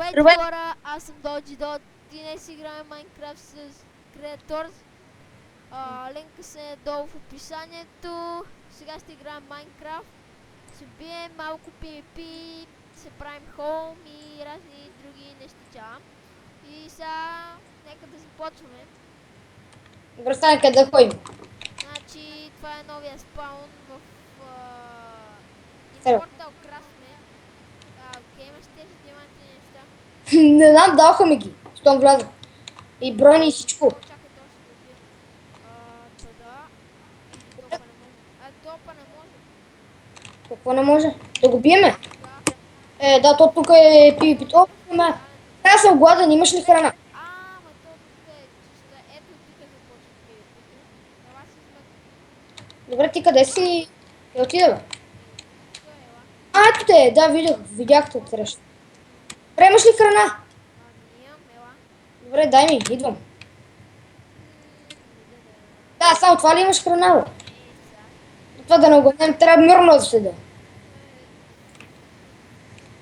Здравейте хора, аз съм Доджи Дод. Днес играем Майнкрафт с Creators. Линка се долу в описанието. Сега ще играем Майнкрафт. Ще бием малко PvP, ще правим хоум и разни други нещича. И сега нека да започваме. Добре, стане къде да ходим? Значи това е новия спаун в Сериозно? Immortal Craft сме. Окей, имаш тези диамантни неща. Не знам, даха ми ги, щом влязах. И брони и всичко. Чакай, то ще го убия. Да. Или топа не може. Топа не може. Какво не може? Да го биеме? Да. Да, то тук е PvP. О, ме. Аз съм гладен, имаш ли храна? Ма то тук е чиста. Ето тук започва PvP-то. Ела си измъкна. Добре, ти къде си? Къде отида, бе? Тук е, ела. Ето те, да, видях те отсреща. Добре, имаш ли храна? Нямам, ела. Добре, дай ми, идвам. Да. Да, само това ли имаш храна, бе? Сега. Това да не го днем, трябва мирно да седа.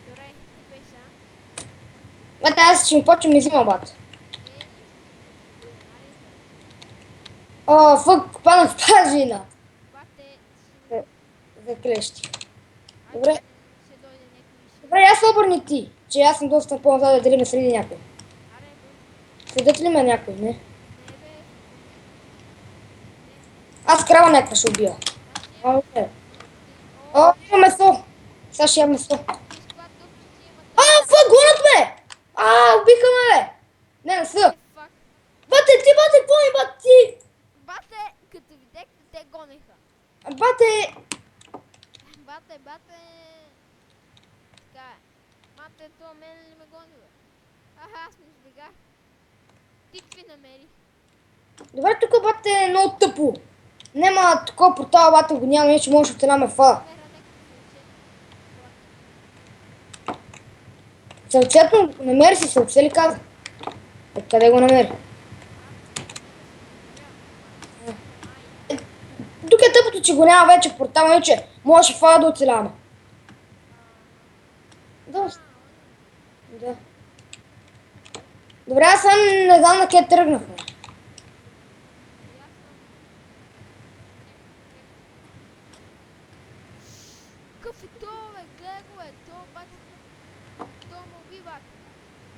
Добре, идвай сега. Бате, аз ще ми почвам и взимам, бат. О, фък, паднах в пажина. Бате, За клещи. айде, Добре. ще дойде някой и ще... Добре, аз се обърни ти, че аз съм доста по-назад да дали ме следи някой. Аре, бе. Следят ли ме някой, не? Не, бе. Аз крава някаква ще убия. Аз имам... Окей. О, има месо! Сега ще ям месо. Изклад дупчици има Фак, гонят ме! Убиха ме, бе! Не са. Фак. Бате, какво ми, бате, ти? Бате, като видяхте, те гонеха. Бате! Бате. Така е. Мате, то мен ли ме гони, бе? Аз не избегах. Ти какви намери? Добре, тук, бате, е много тъпо. Нема такова портала, бате, го няма, иначе може от една ме фала. Намера някакво сълче. Сълцето, намери си сълце ли каза? Къде го намери? Тук е тъпото, че го няма вече в портала, иначе може фала да оцеляваме. Доста. Да. Добре, аз съм не знам на къде тръгнахме. Какъв е то, бе? Гледай го, бе. То, бате. То ме убива.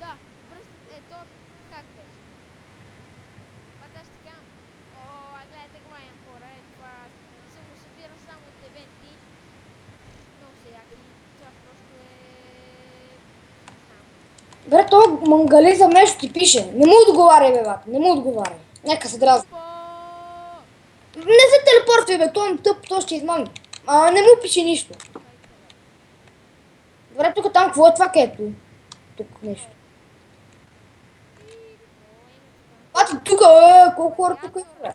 Да, пръстът е то. Как беше? Бате, аз така. Гледайте го, май, хора. Това съм го събира само от евенти. Много се яки. Това просто е... Не знам. Добре, то мангализъм нещо ти пише. Не му отговаряй, бе, бат. Не му отговаряй. Нека се дразни. Не се телепортвай, бе. Той е тъп, то ще измами. Не му пише нищо. Добре, тук там, какво е това където? Тук нещо. Бате, тук, колко хора тук е, бе?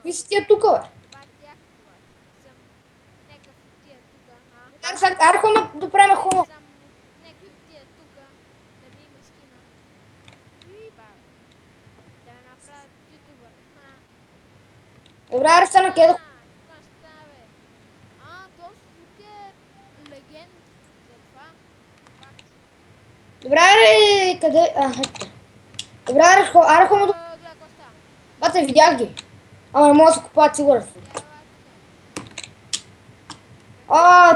Кои си тия тук, бе? Сега, аре ходим да правим хома. Добре, аре стана къде да... Добре, аре, къде... Ето. Добре, аре ходим да... Бате, видях ги. Ама не мога да се купаят, сигурен съм.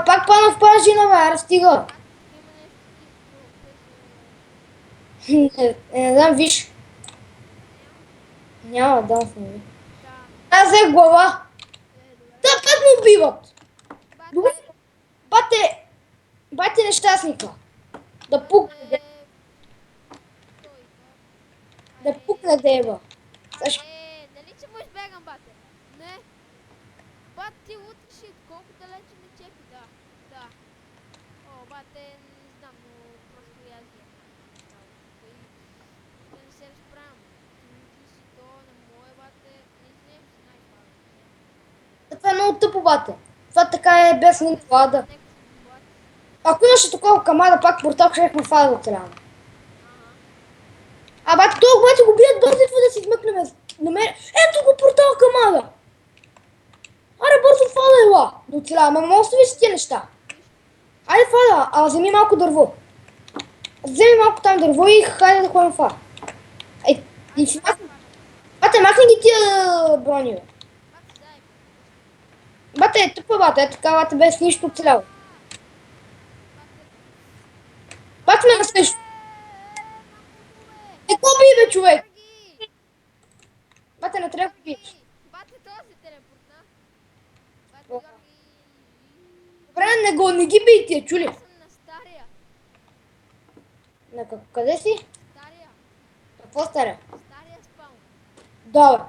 Пак падна в пажина, бе, аре стига. Не знам, виж. Няма да дам с него. Аз взех глава. Да, пак ме убиват. Добре. Бате нещастника. Да пукне, да пукне дева. Дали че му избегам, бате? Не. Бат, ти луташ, колко далече ме чепи, да. Бате, не знам, но просто и аз имам. Да не се разправям. Ти си то, не мое, бате, не взем си най-бавно. Това е много тъпо, бате. Това така е без никаква ада. Ако имаше такова камада, пак портал, ще ме фада да оцелявам. Бате, това обаче го бият бързо, идва да си измъкнем. Ето го портал камада. Аре, бързо фада ела. Да оцелявам, ама остави си тия неща. Айде фада, вземи малко дърво. Вземи малко там дърво и хайде да ходим в това. Ей, и си Аз бате, махни ги тия брони, бе. Бате, дай. Бате, е тъпа, бате, е така, бате, без нищо цял. Бате. Бате ме насмеш. Мамудове! Не го бий, бе, човек. Георги! Бате, не трябва да биеш. Георги! Бате, този телепортна. Бате, О. Георги! Добре, не ги бий тия, чули. Аз съм на стария. Къде си? Стария. Какво старе? Стария спаун. Да, бе.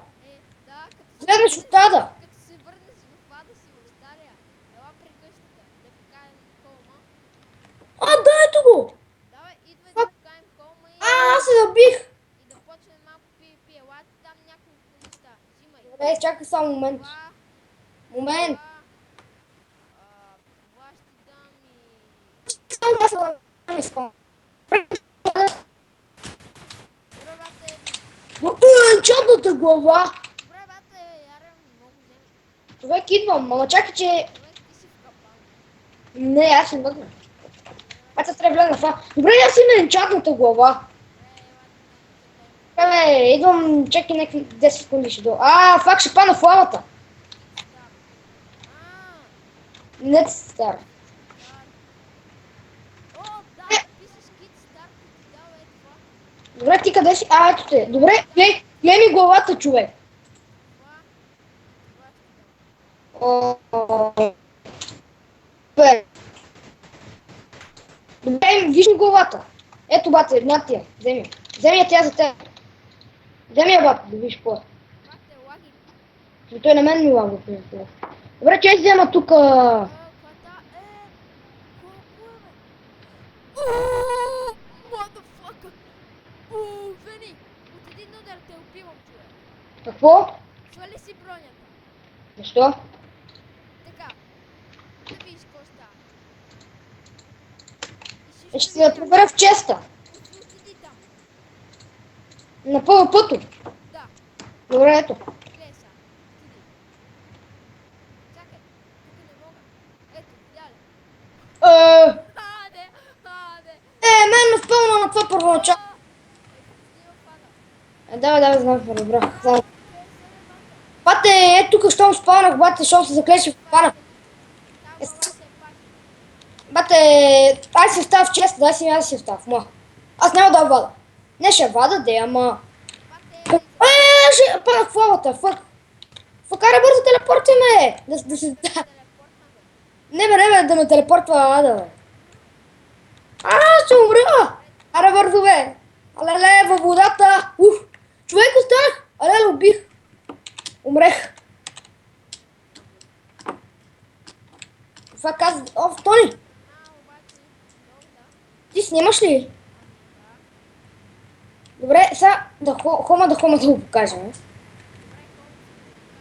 Да, Гледаш от тада. като се върнеш в ада си в стария. Ела при къщата. Да покажем холма. А, да, ето го. Давай, идвай да Фак. покажем холма Аз се забих. и да почнем малко PvP. Ела ти дам няколко неща. Взимай. Добре, чакай само момент. Това, Момент. това ще дам и... Само аз се не спомням. Добре, бате. Чадната глава. Добре, бате, ярем много вземи. Човек идвам, ама чакай, че... Човек, ти си в капан. Не, аз съм мъгна. Аз трябва да вляза в това. Добре, аз имам чадната глава. Добре, ела ти Бе, идвам, чакай някакви 10 секунди ще до. А, фак ще пана в лавата. Не стар. О, да, пишеш кит старт и ти дава е това. Добре, ти къде си? А, ето те. Добре, гледай ми главата, човек. Това ти дам. О, бе. Добре, виж ми главата. Ето, бате, една тия. Вземи я. Вземи я тя за теб. Вземи я, бате, да виж какво е. Бате, лаги. Но той на мен ми лага. Добре, че аз взема тук. Квата колко е, бе? Ооо, motherfucker. Ооо, Вени, от един удар те убивам, човек. Какво? Свали си бронята. Защо? Така, да видиш какво става. И Ще се я прибера в честа. Отиди там. На пътто. Да, Добре, ето. гледай сега. Отиди. Чакай, тук не мога. Ето, видя ли? Аде, аде. Мен ме спълна на това първоначално. Отиди в ада. Давай, знам, разбрах. Знам. Бате, ето тук, щом спалнах, бате, щом се заклеше в пана. Там глава се пази. Бате, ай се става в честа, дай си аз се става в моя. Аз няма да я вада. Не ще я вада, де, ама... Бате, Ще падах в лавата, фак. Факаре бързо телепорти ме! Да се... телепортна, бе. Не бе, да ме телепортва ада, бе. Ще умря! Аре бързо, бе! Алеле, във водата! Човек останах! Алеле, убих! Умрех! Фак аз... Тони! Обаче, много да. Ти снимаш ли? Добре, сега хома да го покажем. Добре,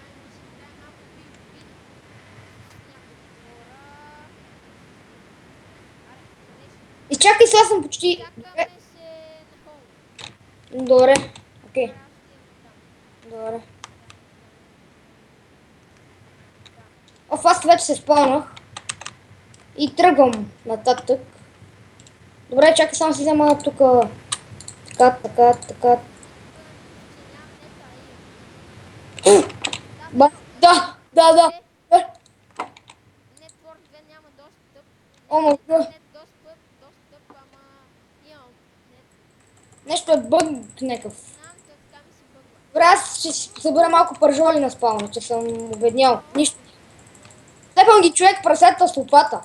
колко си дай малко PvP. Аре, къде си? Изчакай, сега съм почти... Чакаме се на холм. Добре, окей. Аз отивам там. Добре. Аз вече се спълнах. И тръгвам нататък. Добре, чакай, само си взема тук. Така. Да. Network 2 няма достъп. О, май гад. Нет достъп, ама имам нет. Нещо е бъг някакъв. Знам, така ми се бъгва. Добре, аз ще си събера малко пържоли на спална, че съм обеднял. Нищо. Тепам ги човек прасета с лопата.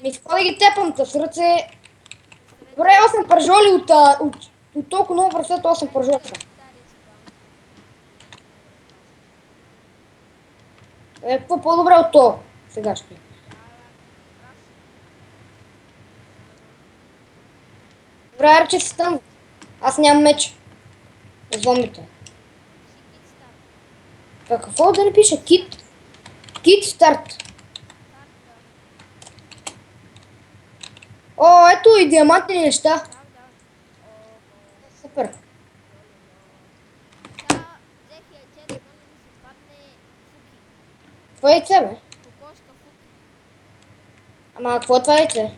Ми какво да ги тепам, с ръце. Добре, 8 пържоли от толкова много прасета, 8 пържоли. Какво по-добре от то? Сега ще. Добре, арче си там. Аз нямам меч. Зомбите. Какво да не пише? Кит? Кит старт. О, ето и диамантни неща. Супер. Какво е яйце, бе? Ама какво е това яйце?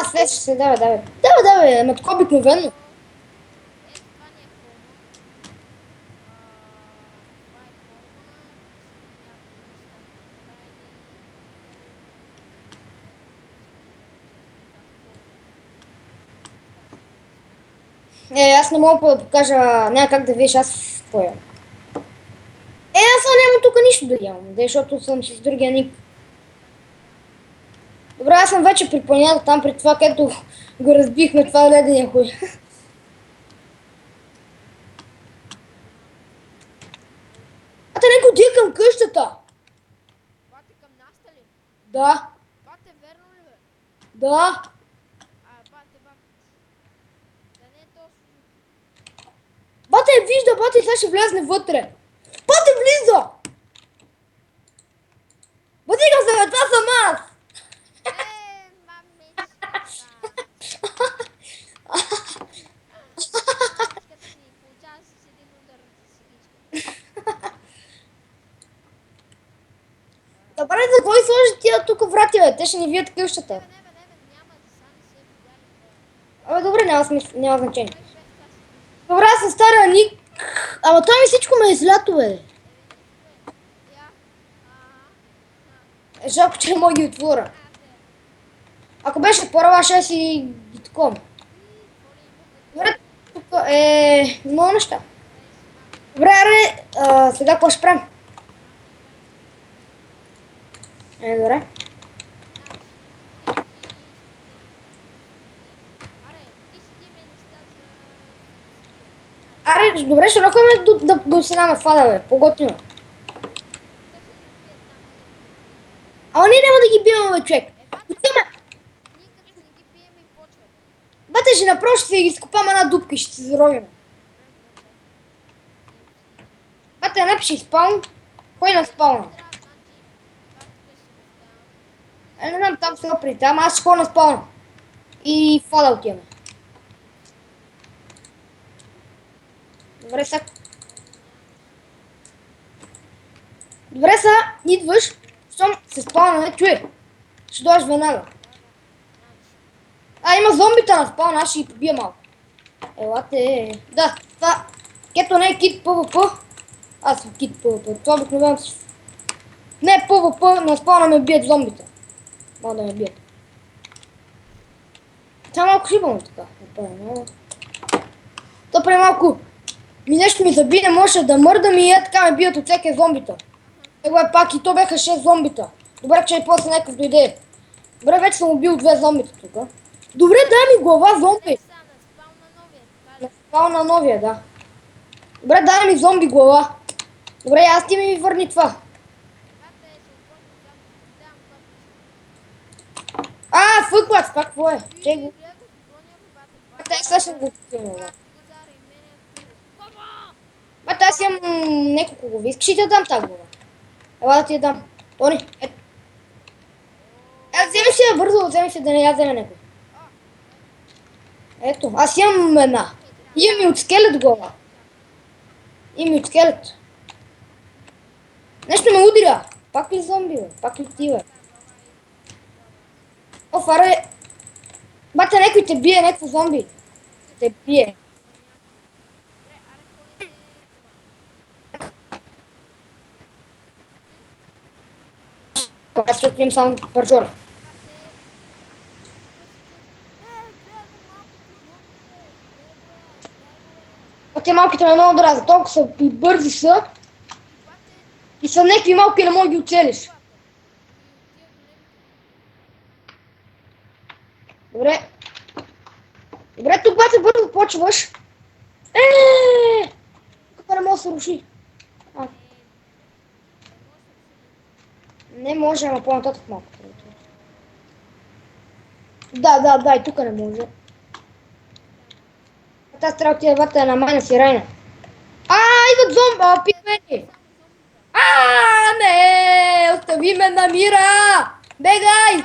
свещи се, давай, давай. Давай, давай, ама така обикновено. Ето това ни е хома. Това е хома. Някои неща направени. Аз не мога да покажа, няма как да видиш аз поем. Аз няма тук нищо да имам, защото съм с другия ник. Добре, аз съм вече при планината там, при това, където го разбихме, това ледения хуй. А те някой отиде към къщата. Бате към нас ли? Да, Бате, верно ли бе? да. Бате. Да не е точно. Бате вижда, бате сега ще влезне вътре. Бате влиза! Бате го се, това съм аз! Мамичката. Мамичката си получава с един удар за сигичка. Добре, за кой сложи тия тук врати, бе? Те ще ни вият къщата. Не, няма, за сега не се видяли. Абе, добре, няма смисъл, няма значение. Без това си. Добре, аз съм стария ник. Ама той ми всичко ме е излято, бе. Я. Жалко, че не мога да ги отворя. Ако беше първа, ще си ги таком. Добре, тук е много неща. Добре, аре, сега какво ще правим? Добре. Аре, добре, ще рокаме до сега на фада, бе. По-готино. Ама ние няма да ги биваме, бе, човек. Отиваме. Бате, ще направо ще си ги изкопам една дупка и ще се заровим. Бате, напиши спаун. Кой на спауна? Не знам, там сега преди там, аз ще ходя на спауна. И фада отиваме. Добре, сега. Добре, сега идваш, щом се спауна, чуй. Ще дойдеш веднага. Има зомбита на спауна, аз ще ги побия малко. Елате. Да, това. Кето не е кит PvP. Аз съм кит PvP. Това обикновено си. Не е PvP, на спауна ме бият зомбита. Мога да ме бият. Това е малко хибано така. То преди малко нещо ми заби, не може да мърдам и така ме бият от всеки зомбита. Его е пак и то беха 6 зомбита. Добре, че и после някакъв дойде. Добре, вече съм убил 2 зомбита тук. Добре, дай ми глава зомби. На спауна новия, да. Добре, дай ми зомби глава. Добре, аз ти ми върни това. Фъкбац, пак какво е? Чей го. Те сега ще го купим, да. Бате, аз имам няколко глави. Искаш ли да дам тази глава? Ела да ти я дам. Тони, ето. Вземи си я бързо, вземи си да не я вземе някой. Ето, аз имам една. Имам и от скелет глава. Имам и от скелет. Нещо ме удря. Пак ли зомби, бе? Пак ли ти, бе? Аре. Бате, някой те бие, някакво зомби. Те бие. Аз ще отидем само парчора. Те малките ме много дразят, толкова са и бързи са. И са някакви малки, не мога да ги оцелиш. Добре. Добре, тук бате бързо почваш. Тук не може да се руши. Не може, ама по-нататък малко. Да, и тук не може. Аз трябва да отида бата на майна си Райна. Идват зомби, пикмени! Не! Остави ме на мира! Бегай! Не!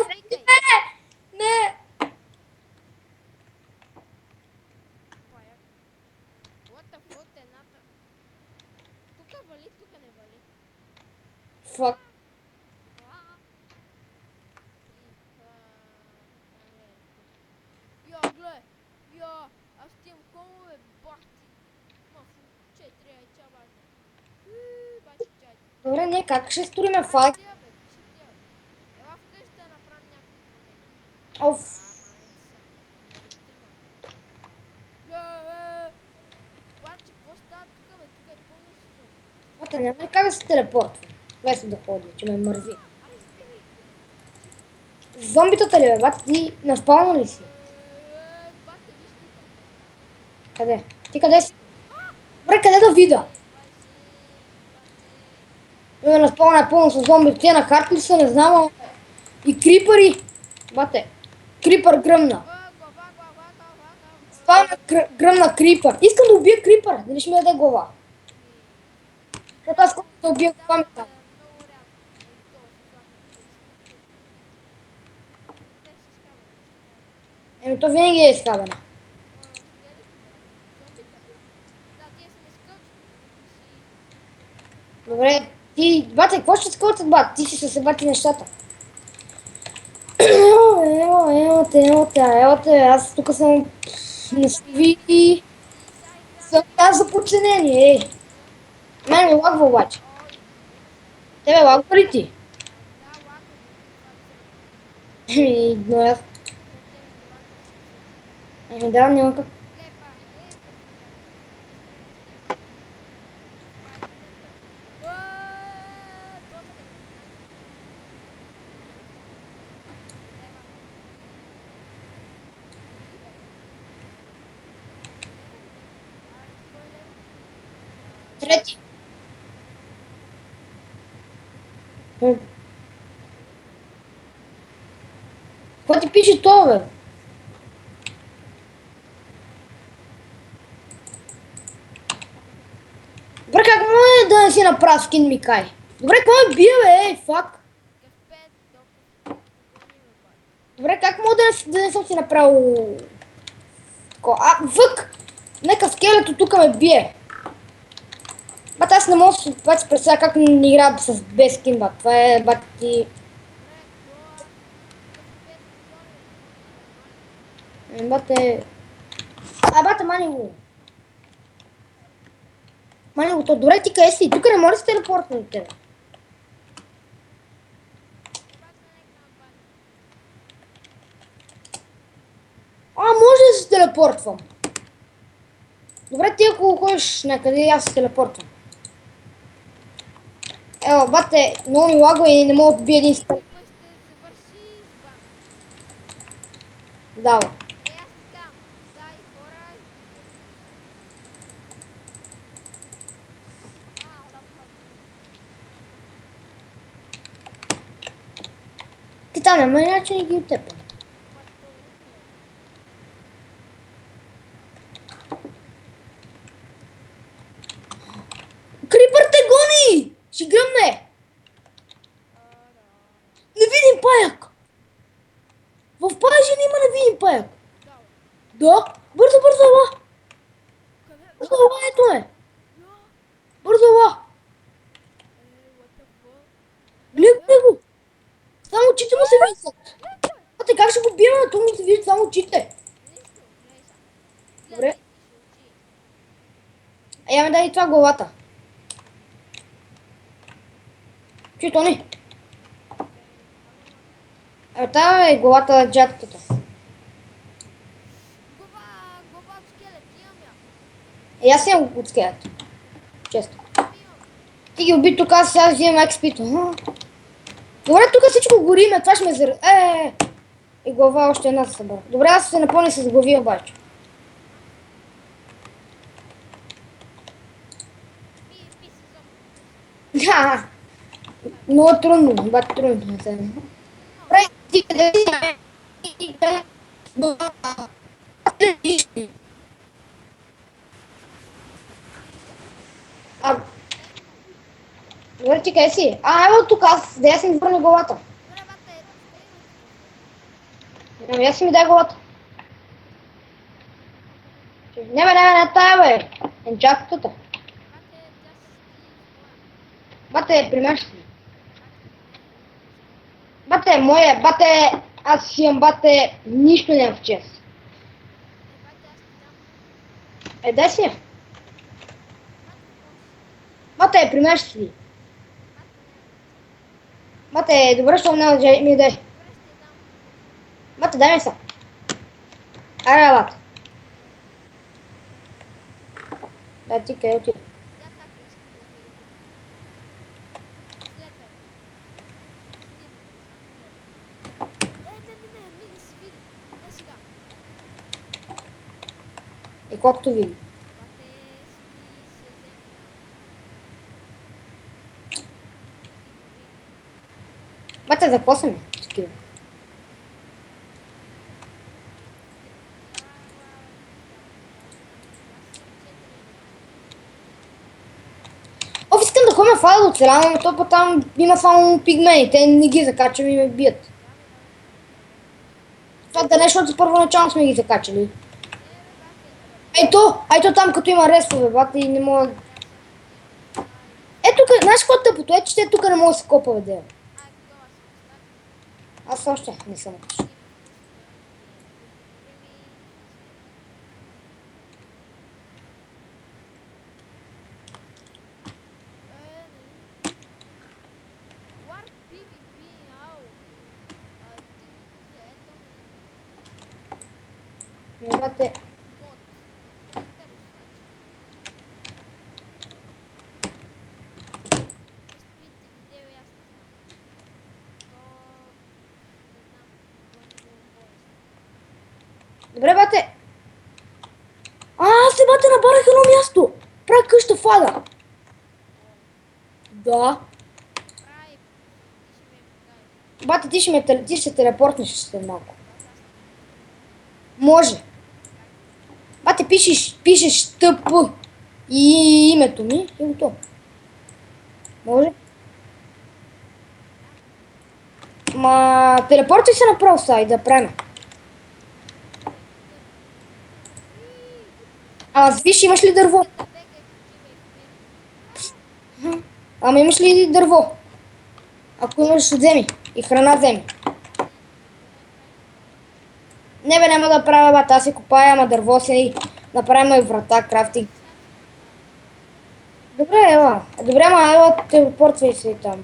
Остави ме! Не! Тук не вали. Фак. Добре, не, как ще строиме фак? Тия, бе, ще тия, бе. Ела вкъщи да направим някакви промени. Оф. Майната са. Нали, трима. Плаче, какво става тук, бе? Тук е пълно с зомби. Мата, няма ли как да се телепортва? Без да ходи, че ме мързи. Аре, избягай! Зомбитата ли бе, бат, ти наспална ли си? Бате, виж тук. Къде? Ти къде си? Добре, къде да видя? Ме наспална е пълно с зомби. Тия на хард ли са, не знам, ама... И крипъри. Бате, крипър гръмна. Спална гръмна крипър. Искам да убия крипър, дали ще ми даде глава. Защото аз колко да убия глава ми там. Еми, то винаги е изхабена. Добре, ти, бате, какво ще скочат, бат? Ти си се събати нещата. Ево те, аз тук съм на сви... Съм аз за подчинение, ей. Мен ми лагва обаче. Тебе лагва ли ти? Еми, но аз... Еми, да, няма как. Трети. Какво ти пише това, бе? Добре, как може да не си направил скин Микай? Добре, какво ме бие, бе, ей, фак? Добре, как мога да не съм си направил... Вък! Нека скелето тук ме бие. Бат, аз не мога да си представя как не игра с без скин, бат. Това е, бат, ти... Бате... Бате, мани го. Мани го, то добре, ти къде си? Тук не може да се телепортна от тебе. Може да се телепортвам. Добре, ти ако ходиш някъде, аз се телепортвам. Ево, бате, много ми лагва и не мога да бия един стъп. Да, бе. Ти там няма начин да ги оттепа. Крипър те гони! Ще гръмне! Невидим паяк! В паяжен има невидим паяк. Да? Бързо, бързо, ела! Бързо, ела, ето е! Бързо, ела! Гледай го! Само очите му се виждат. Те как ще го бием, а то ми се виждат само очите. Добре. Я ми дай и това главата. Чуй, Тони. Тая е главата на джатката. Аз имам от скелет. Често. Ти ги уби тук, аз сега взимам експито. Добре, тук всичко гориме, това ще ме зар... И глава още една се събра. Добре, аз се напълня с глави обаче. Да. Много трудно, бат трудно. Добре, ти къде си? Добре, ти къде си? Ево тук, аз да я си ми върна главата. Ами аз си ми дай главата. Не, тая, бе. Енчатката. Бате, при мен ще си. Бате, моя, бате, аз си имам, бате, нищо нямам в чест. Дай си я. Бате, при мен ще си. Бате, добре, що не ми дай. Добре, ще дам. Бате, дай ми са. Аре, бате. Да, ти къде отиде? Я хакер, искам да ви го купя. Следвай ме. Следи ме само, гледай. Не, мига си види. Не сега. И колкото види. Бате, спи се, вземи там. Види. Бате, за какво са ми? Такива. Оф, искам да ходя в Ада до Целяна, но то па там има само пигмени. Те не ги закачам и ме бият. Това да не, защото първоначално сме ги закачали. Ето там като има ресове, бате, и не мога... Е, тук, знаеш какво е тъпото? Е, че те тук не мога да се копа, бе, дева. Аз още не съм отишъл. Бате, добре, бате. Се бате, набарах едно място. Правя къща в Ада. Да. Бате, ти ще телепортнеш след малко. Може. Бате, пишеш ТП и името ми и готово. Може. Телепортай се направо сега и да правим. Виж, имаш ли дърво? Ама имаш ли дърво? Ако имаш, вземи. И храна вземи. Не бе, няма да правя, бата, аз си копая, ама дърво си направим и врата, крафтинг. Добре, ела. Добре, ама ела, телепортвай се там.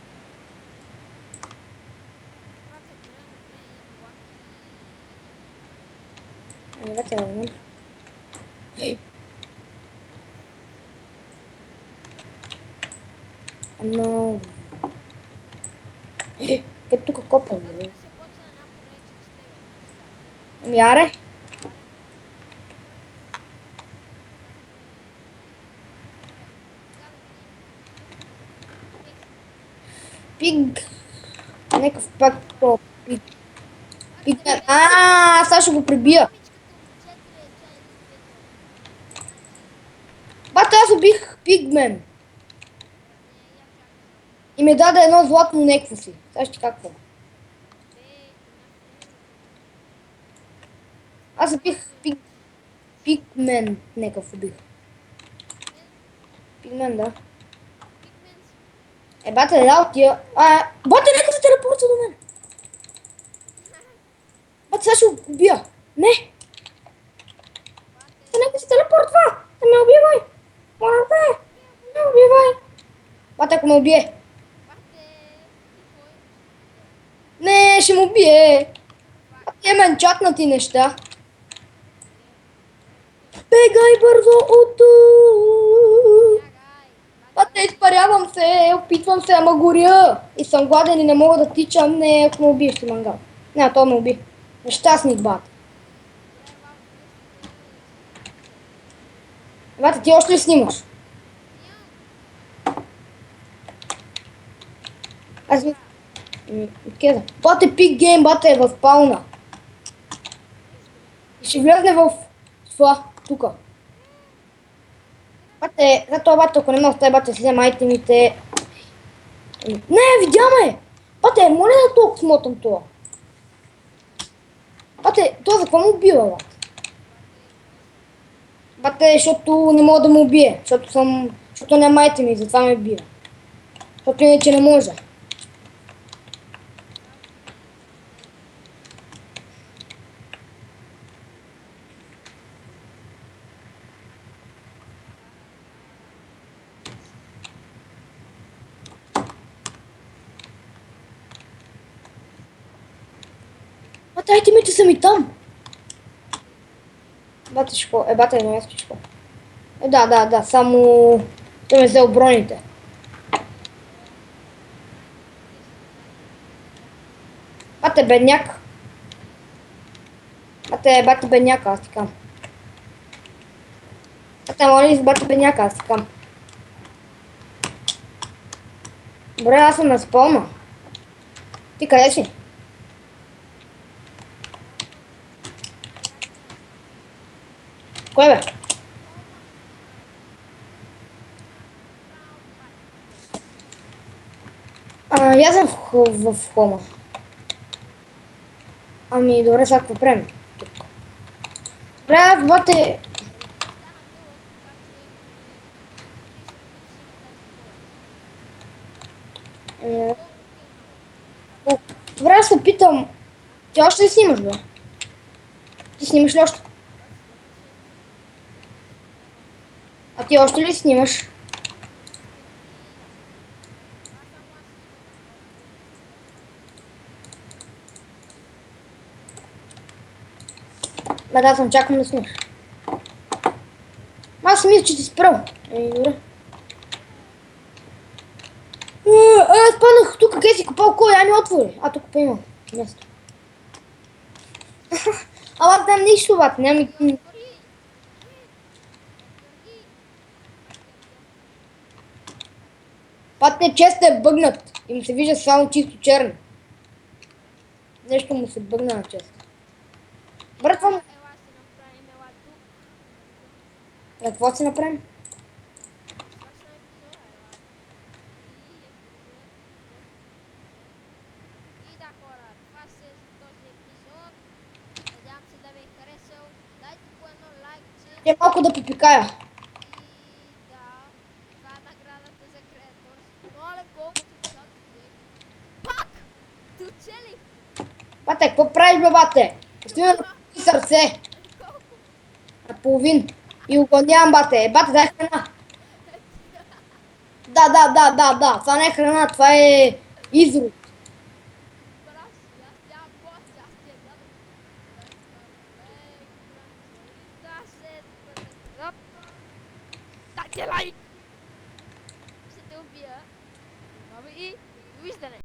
Давайте да видим. Но... Къде тук копам, нали? Аре. Пиг. Некъв пак то пиг. Сега ще го прибия. Бата, аз убих пигмен. И ми даде едно златно некво си. Сега ще какво. Аз убих пигмен. Некъв убих. Пигмен, да. Бате, да отия. Бате, нека се телепорта до мен. Бате, сега ще го убия. Не. Нека се телепортва. Не ме убивай. Моля те. Не ме убивай. Бате, ако ме убие. Не, ще му убие. Бате, има енчатнати неща. Бегай бързо от тук. Бате, изпарявам се, опитвам се, ама горя. И съм гладен и не мога да тичам. Не, ако ме убиеш си мангал. Не, то ме уби. Нещастник, бате. Бате, ти още ли снимаш? Аз ми... Кеза. Бате, пик гейм, бате, е в пауна. И ще влезне в това, тука. Бате, за това бате, ако не мога с бате, си взема айтемите. Не, видяме! Бате, моля да толкова смотам това. Бате, това за какво му убива, бате? Бате, защото не мога да му убие, защото няма айтеми, затова ме бива. Защото иначе не може. Дайте ми, че съм и там. Батишко, бата е на ястичко. Да, само той ме взел броните. Бате бедняк. Бате бедняка, аз ти кам. Бате, моли, бате бедняка, аз ти кам. Добре, аз съм на спална. Ти къде си? Кой бе? Я съм в хома. Ами, добре, сега какво правим? Добре, бате... Добре, аз се питам. Ти още ли снимаш, бе? Ти снимаш ли още? А ти още ли снимаш? Да, съм чакам да снимаш. Аз си мисля, че ти спрал. Добре. Спаднах тук, къде си копал кой? Ами отвори. Тук има място. Ама там нищо, бат. Няма... Патне чест е бъгнат и му се вижда само чисто черно. Нещо му се бъгна на чест. Брат, това... Какво си направим? Е малко да попикая. Бате, какво правиш, бе, бате? Остави на сърце. Наполовин. И огънявам, бате. Бате, дай храна. Да. Това не е храна, това е изрод. Дайте лайк!